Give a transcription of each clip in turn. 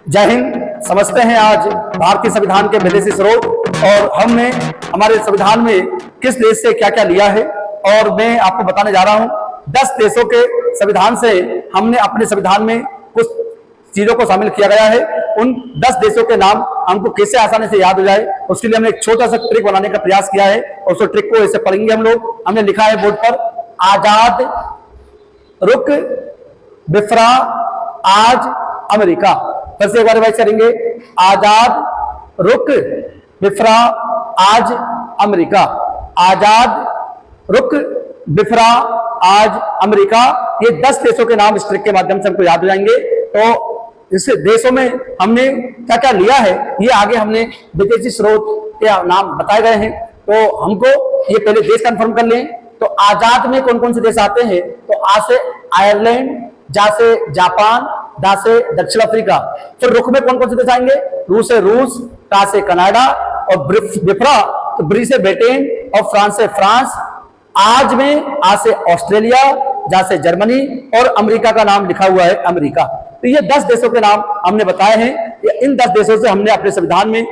जय हिंद। समझते हैं आज भारतीय संविधान के विदेशी स्रोत और हमने हमारे संविधान में किस देश से क्या क्या लिया है। और मैं आपको बताने जा रहा हूं 10 देशों के संविधान से हमने अपने संविधान में कुछ चीजों को शामिल किया गया है। उन 10 देशों के नाम हमको कैसे आसानी से याद हो जाए, उसके लिए हमने एक छोटा सा ट्रिक बनाने का प्रयास किया है और उस ट्रिक को ऐसे पढ़ेंगे हम लोग। हमने लिखा है बोर्ड पर, आजाद, रुक, बिफरा, आज, अमेरिका। फिर से एक बार रिवाइज करेंगे, आजाद, रुक, बिफरा, आज, अमेरिका। आजाद, रुक, बिफरा, आज, अमेरिका। ये 10 देशों के नाम इस ट्रिक के माध्यम से हमको याद हो जाएंगे। तो इस देशों में हमने क्या क्या लिया है, ये आगे हमने विदेशी स्रोत के नाम बताए गए हैं। तो हमको ये पहले देश कंफर्म कर लें। तो आजाद में कौन कौन से देश आते हैं? तो आ से आयरलैंड, जा से जापान, दा से दक्षिण अफ्रीका। फिर रुख में कौन कौन से देश आएंगे? रूस से रूस, टा से कनाडा और बिफरा तो ब्री से ब्रिटेन और फ्रांस से फ्रांस। आज में आ से ऑस्ट्रेलिया, जा से जर्मनी और अमेरिका का नाम लिखा हुआ है अमेरिका। तो ये 10 देशों के नाम हमने बताए हैं। इन 10 देशों से हमने अपने संविधान में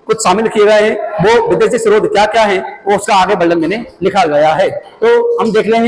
कुछ शामिल किए गए हैं। वो विदेशी स्रोत क्या क्या है वो उसका आगे वर्णन मैंने लिखा गया है। तो हम देख लें,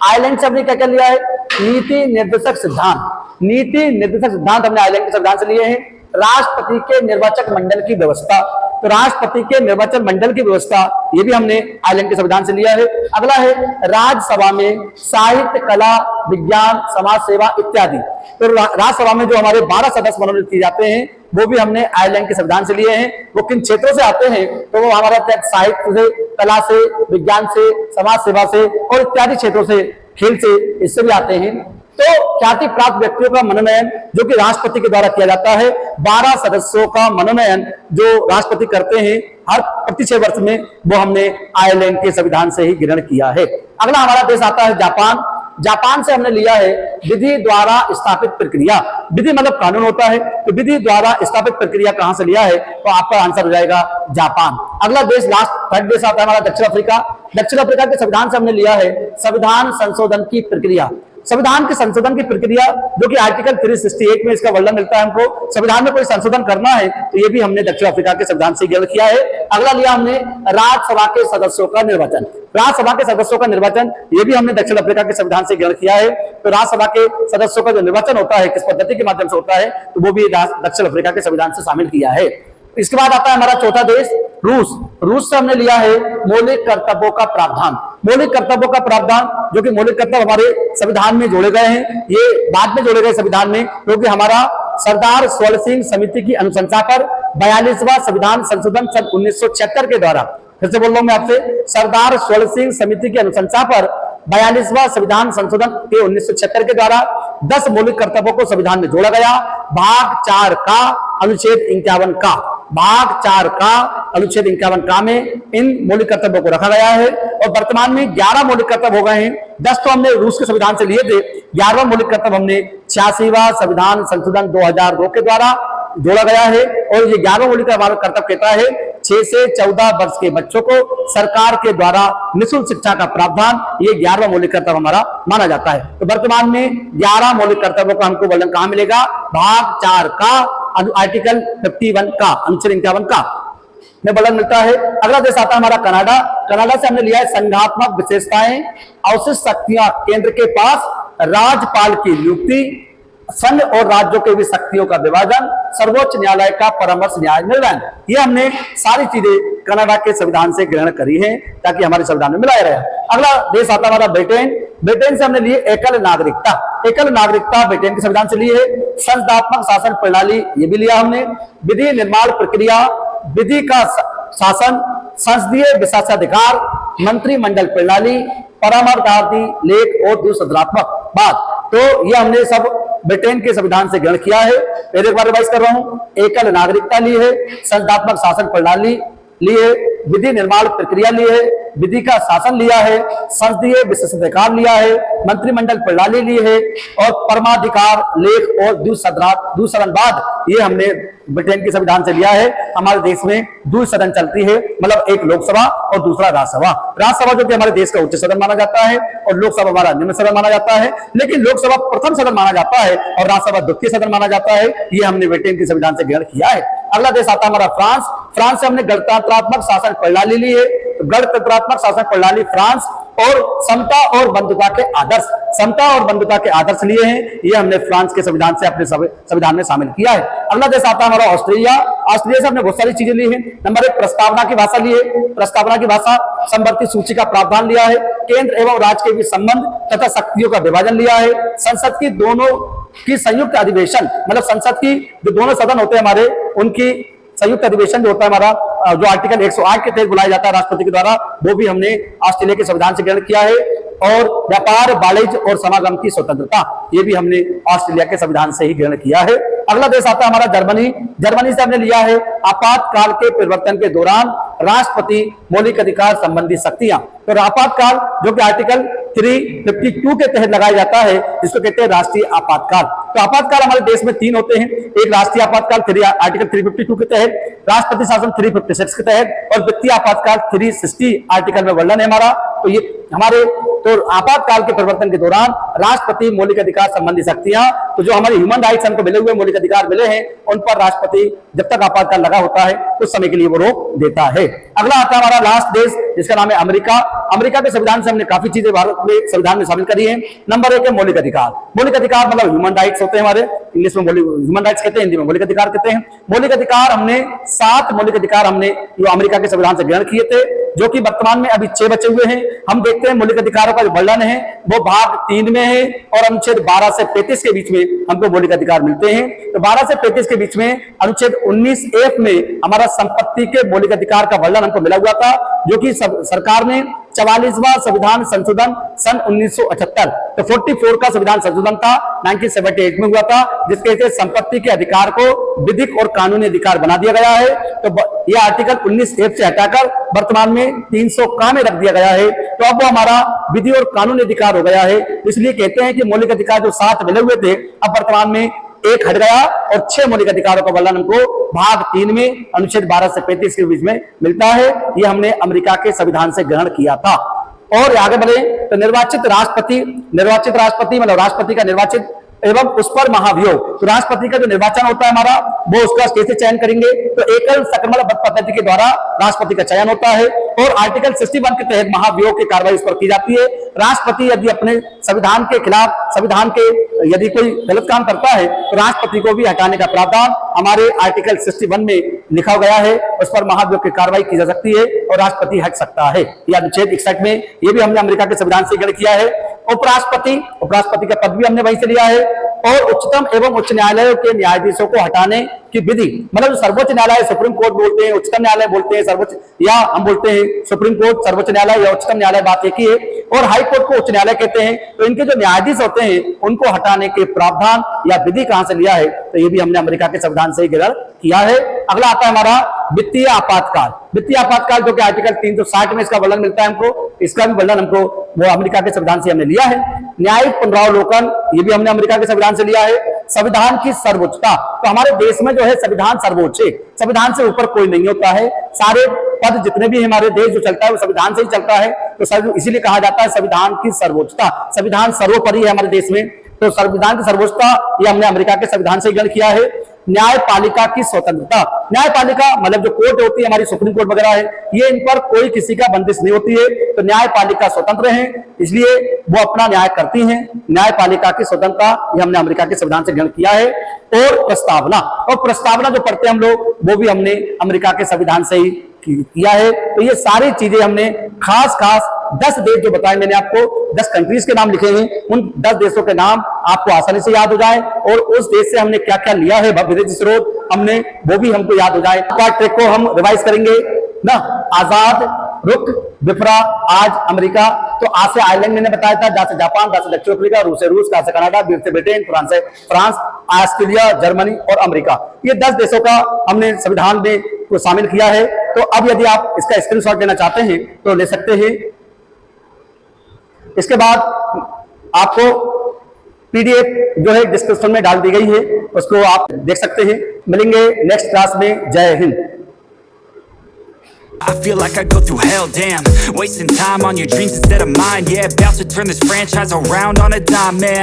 आयरलैंड से हमने क्या क्या लिया है? नीति निर्देशक सिद्धांत। नीति निर्देशक सिद्धांत हमने आयरलैंड के संविधान से लिए हैं। राष्ट्रपति के निर्वाचक मंडल की व्यवस्था, तो राष्ट्रपति के निर्वाचन मंडल की व्यवस्था ये भी हमने आयरलैंड के संविधान से लिया है। अगला है राज्यसभा में साहित्य, कला, विज्ञान, समाज सेवा इत्यादि। तो राज्यसभा में जो हमारे 12 सदस्य मनोनीत किए जाते हैं वो भी हमने आयरलैंड के संविधान से लिए हैं। वो किन क्षेत्रों से आते हैं? तो वो हमारा साहित्य से, कला से, विज्ञान से, समाज सेवा से और इत्यादि क्षेत्रों से, खेल से, इससे भी आते हैं। तो ख्याति प्राप्त व्यक्तियों का मनोनयन जो कि राष्ट्रपति के द्वारा किया जाता है, 12 सदस्यों का मनोनयन जो राष्ट्रपति करते हैं हर प्रति 6 वर्ष में, वो हमने आयरलैंड के संविधान से ही ग्रहण किया है। अगला हमारा देश आता है जापान। जापान से हमने लिया है विधि द्वारा स्थापित प्रक्रिया। विधि मतलब कानून होता है, तो विधि द्वारा स्थापित प्रक्रिया कहां से लिया है? तो आपका आंसर हो जाएगा जापान। अगला देश, लास्ट थर्ड देश आता है हमारा दक्षिण अफ्रीका। दक्षिण अफ्रीका के संविधान से हमने लिया है संविधान संशोधन की प्रक्रिया। संविधान के संशोधन की प्रक्रिया जो कि आर्टिकल 368 में इसका वर्णन मिलता है। हमको संविधान में कोई संशोधन करना है तो ये भी हमने दक्षिण अफ्रीका के संविधान से ग्रहण किया है। अगला लिया हमने राज्यसभा के सदस्यों का निर्वाचन। राज्यसभा के सदस्यों का निर्वाचन ये भी हमने दक्षिण अफ्रीका के संविधान से ग्रहण किया है। तो राज्यसभा के सदस्यों का जो निर्वाचन होता है किस पद्धति के माध्यम से होता है, तो वो भी दक्षिण अफ्रीका के संविधान से शामिल किया है। इसके बाद आता है हमारा चौथा देश रूस। रूस से हमने लिया है मौलिक कर्तव्यों का प्रावधान। मौलिक कर्तव्यों का प्रावधान जो कि मौलिक कर्तव्य हमारे संविधान में जोड़े गए हैं, ये बाद में जोड़े गए संविधान में, क्योंकि हमारा सरदार स्वर्ण सिंह समिति की अनुशंसा पर 42वां संविधान संशोधन सन 1976 के द्वारा, फिर से बोल रहा हूं मैं आपसे, सरदार स्वर्ण सिंह समिति की अनुशंसा पर 42वां संविधान संशोधन के 1976 के द्वारा 10 मौलिक कर्तव्यों को संविधान में जोड़ा गया। भाग 4 का अनुच्छेद 51 का, भाग 4 का अनुच्छेद 51 का में इन मौलिक कर्तव्यों को रखा गया है। और वर्तमान में 11 मौलिक कर्तव्य हो गए हैं। 10 तो हमने रूस के संविधान से लिए थे, 11वां मौलिक कर्तव्य हमने 86वां संविधान संशोधन 2002 के द्वारा जोड़ा गया है। और ये 11वां मौलिक कर्तव्य कहता है 6 से 14 वर्ष के बच्चों को सरकार के द्वारा निःशुल्क शिक्षा का प्रावधान, ये 11वां मौलिक कर्तव्य हमारा माना जाता है। तो वर्तमान में 11 मौलिक कर्तव्यों का हमको वर्णन कहां मिलेगा? भाग 4 का आर्टिकल 51 का, अनुच्छेद 51 का में वर्णन मिलता है। अगला देश आता है हमारा कनाडा। कनाडा से हमने लिया है संघात्मक विशेषताएं, अवशिष्ट शक्तियां केंद्र के पास, राज्यपाल की नियुक्ति, संघ और राज्यों के भी शक्तियों का विभाजन, सर्वोच्च न्यायालय का परामर्श न्याय निर्णय। ये हमने सारी चीजें कनाडा के संविधान से ग्रहण करी हैं ताकि हमारे संविधान में मिलाया रहे। अगला देश आता है हमारा ब्रिटेन। ब्रिटेन से हमने लिए एकल नागरिकता। एकल नागरिकता ब्रिटेन के संविधान से लिए है। संसदात्मक शासन प्रणाली ये भी लिया हमने। विधि निर्माण प्रक्रिया, विधि का शासन, संसदीय विशेषाधिकार, मंत्रिमंडल प्रणाली, परामर्शार्थी लेख और दूसरात्मक बात। तो ये हमने सब ब्रिटेन के संविधान से ग्रहण किया है। फिर एक बार रिवाइज कर रहा हूं, एकल नागरिकता ली है, संसदात्मक शासन प्रणाली ली है, विधि निर्माण प्रक्रिया ली है, विधि का शासन लिया है, संसदीय विशेषाधिकार लिया है, मंत्रिमंडल प्रणाली ली है और परमाधिकार लेख और द्विसदनवाद ये हमने ब्रिटेन के संविधान से लिया है। हमारे देश में द्विसदन चलती है, मतलब एक लोकसभा और दूसरा राज्यसभा। राज्यसभा जो कि हमारे देश का उच्च सदन माना जाता है और लोकसभा हमारा निम्न सदन माना जाता है, लेकिन लोकसभा प्रथम सदन माना जाता है और राज्यसभा द्वितीय सदन माना जाता है। ये हमने ब्रिटेन के संविधान से ग्रहण किया है। अगला देश आता है हमारा फ्रांस। फ्रांस से हमने गणतंत्रात्मक शासन प्रणाली ली है। गणतंत्रात्मक शासन प्रणाली फ्रांस और समता और बंधुता के आदर्श, समता और बंधुता के आदर्श लिए हैं। ये हमने फ्रांस के संविधान से अपने संविधान में शामिल किया है। अगला देश आता है हमारा ऑस्ट्रेलिया। ऑस्ट्रेलिया से हमने बहुत सारी चीजें ली है। नंबर 1, प्रस्तावना की भाषा ली है। प्रस्तावना की भाषा, समवर्ती सूची का प्रावधान लिया है, केंद्र एवं राज्य के बीच संबंध तथा शक्तियों का विभाजन लिया है, संसद की दोनों की संयुक्त अधिवेशन, मतलब संसद की जो दोनों सदन होते हैं हमारे, उनकी संयुक्त अधिवेशन जो होता है हमारा, जो आर्टिकल 108 के तहत बुलाया जाता है राष्ट्रपति के द्वारा, वो भी हमने ऑस्ट्रेलिया के संविधान से ग्रहण किया है। और व्यापार, वाणिज्य और समागम की स्वतंत्रता, ये भी हमने ऑस्ट्रेलिया के संविधान से ही ग्रहण किया है। अगला देश आता है हमारा जर्मनी। जर्मनी से हमने लिया है आपातकाल के परिवर्तन के दौरान राष्ट्रपति मौलिक अधिकार संबंधी शक्तियां। तो आपातकाल जो कि आर्टिकल 352 के तहत लगाया जाता है, जिसको कहते हैं राष्ट्रीय आपातकाल। तो आपातकाल हमारे देश में 3 होते हैं। एक राष्ट्रीय आपातकाल आर्टिकल 352 के तहत, राष्ट्रपति शासन 356 के तहत और वित्तीय आपातकाल 360 आर्टिकल में वर्णन है हमारा। तो ये हमारे तो आपातकाल के परिवर्तन के दौरान राष्ट्रपति मौलिक अधिकार संबंधी शक्तियां, तो जो हमारे ह्यूमन राइट्स हमको मिले हुए मौलिक अधिकार मिले हैं, उन पर राष्ट्रपति जब तक आपातकाल लगा होता है उस समय के लिए वो रोक देता है। अगला आता है हमारा लास्ट देश, जिसका नाम है अमेरिका। अमेरिका के संविधान से हमने काफी चीजें भारत में संविधान में शामिल करी है। नंबर 1 है मौलिक अधिकार। मौलिक अधिकार मतलब ह्यूमन राइट्स होते हैं हमारे, इंग्लिश में ह्यूमन राइट्स कहते हैं, हिंदी में मौलिक अधिकार कहते हैं। मौलिक अधिकार हमने 7 मौलिक अधिकार हमने जो अमेरिका के संविधान से ग्रहण किए थे, जो कि वर्तमान में अभी 6 बचे हुए हैं। हम देखते हैं मौलिक अधिकारों का जो वर्णन है वो भाग 3 में है और अनुच्छेद 12 से 35 के बीच में हमको मौलिक अधिकार मिलते हैं। तो 12 से 35 के बीच में अनुच्छेद 19F में हमारा संपत्ति के मौलिक अधिकार का वर्णन हमको मिला हुआ था, जो कि सरकार ने 44वां संविधान संशोधन सन 1978, तो 44 का संविधान संशोधन था 1978 में हुआ था, जिसके तहत संपत्ति के अधिकार को विधिक और कानूनी अधिकार बना दिया गया है। तो यह आर्टिकल 19F से हटाकर वर्तमान में 300 का में रख दिया गया है। तो अब वो हमारा विधि और कानूनी अधिकार हो गया है। इसलिए कहते हैं कि मौलिक अधिकार जो 7 मिले हुए थे, अब वर्तमान में 1 हट गया और 6 मौलिक अधिकारों का वर्णन हमको भाग 3 में अनुच्छेद 12 से 35 के बीच में मिलता है। ये हमने अमेरिका के संविधान से ग्रहण किया था। और आगे बढ़े तो निर्वाचित राष्ट्रपति मतलब राष्ट्रपति का निर्वाचित एवं उस पर महाभियोग। तो राष्ट्रपति का जो निर्वाचन होता है हमारा, वो उसका कैसे चयन करेंगे, तो एकल सकमल मत पद्धति के द्वारा राष्ट्रपति का चयन होता है और आर्टिकल 61 के तहत महाभियोग की कार्रवाई उस पर की जाती है। राष्ट्रपति यदि अपने संविधान के खिलाफ, संविधान के यदि कोई गलत काम करता है, तो राष्ट्रपति को भी हटाने का प्रावधान हमारे आर्टिकल 61 में लिखा गया है। उस पर महाभियोग की कार्रवाई की जा सकती है और राष्ट्रपति हट सकता है। यह अनुच्छेद 61 में, ये भी हमने अमेरिका के संविधान से ग्रहण किया है। उपराष्ट्रपति का पद भी हमने वहीं से लिया है। और उच्चतम एवं उच्च न्यायालयों के न्यायाधीशों को हटाने की विधि, मतलब सर्वोच्च न्यायालय सुप्रीम कोर्ट बोलते हैं, उच्चतम न्यायालय बोलते हैं, सर्वोच्च या हम बोलते हैं सुप्रीम कोर्ट, सर्वोच्च न्यायालय या उच्चतम न्यायालय, बात एक ही है। और हाई कोर्ट को उच्च न्यायालय कहते हैं। तो इनके जो न्यायाधीश होते हैं उनको हटाने के प्रावधान या विधि कहां से लिया है, तो ये भी हमने अमेरिका के संविधान से ही ग्रहण किया है। अगला आता है हमारा वित्तीय आपातकाल। वित्तीय आपातकाल जो कि आर्टिकल 360 में इसका वर्णन मिलता है हमको, इसका भी वर्णन हमको वो अमेरिका के संविधान से हमने लिया है। न्यायिक पुनरावलोकन, ये भी हमने अमेरिका के संविधान से लिया है। संविधान की सर्वोच्चता, तो हमारे देश में जो है संविधान सर्वोच्च है, संविधान से ऊपर कोई नहीं होता है। सारे पद जितने भी हमारे देश जो चलता है वो संविधान से ही चलता है। तो इसीलिए कहा जाता है संविधान की सर्वोच्चता, संविधान सर्वोपरि है हमारे देश में। तो संविधान की सर्वोच्चता ये हमने अमेरिका के संविधान से ग्रहण किया है। न्यायपालिका की स्वतंत्रता, न्यायपालिका मतलब जो कोर्ट होती है हमारी, सुप्रीम कोर्ट वगैरह है, ये इन पर कोई किसी का बंदिश नहीं होती है। तो न्यायपालिका स्वतंत्र है, इसलिए वो अपना न्याय करती हैं। न्यायपालिका की स्वतंत्रता ये हमने अमेरिका के संविधान से ग्रहण किया है। और प्रस्तावना जो पढ़ते हैं हम लोग, वो भी हमने अमेरिका के संविधान से ही किया है। तो ये सारी चीजें हमने खास 10 देश जो बताए मैंने आपको, 10 कंट्रीज के नाम लिखे हैं, उन 10 देशों के नाम आपको आसानी से याद हो जाए और उस देश से हमने क्या क्या लिया है विदेशी स्रोत हमने, वो भी हमको याद हो जाए। पार्ट ट्रैक को हम रिवाइज करेंगे ना। आजाद, रुक, विफ्रा, आज अमेरिका, तो आज से आयरलैंड मैंने बताया था, जहां से जापान, जहां से दक्षिण अफ्रीका, रूस से रूस, कहां से कनाडा, से ब्रिटेन, फ्रांस, ऑस्ट्रेलिया, जर्मनी और अमेरिका, ये 10 देशों का हमने संविधान में को शामिल किया है। तो अब यदि आप इसका स्क्रीनशॉट लेना चाहते हैं तो ले सकते हैं। इसके बाद आपको पीडीएफ जो है डिस्क्रिप्शन में डाल दी गई है, उसको आप देख सकते हैं। मिलेंगे नेक्स्ट क्लास में। जय Hind. I feel like I go through hell, damn. Wasting time on your dreams instead of mine. Yeah, about to turn this franchise around on a dime, man.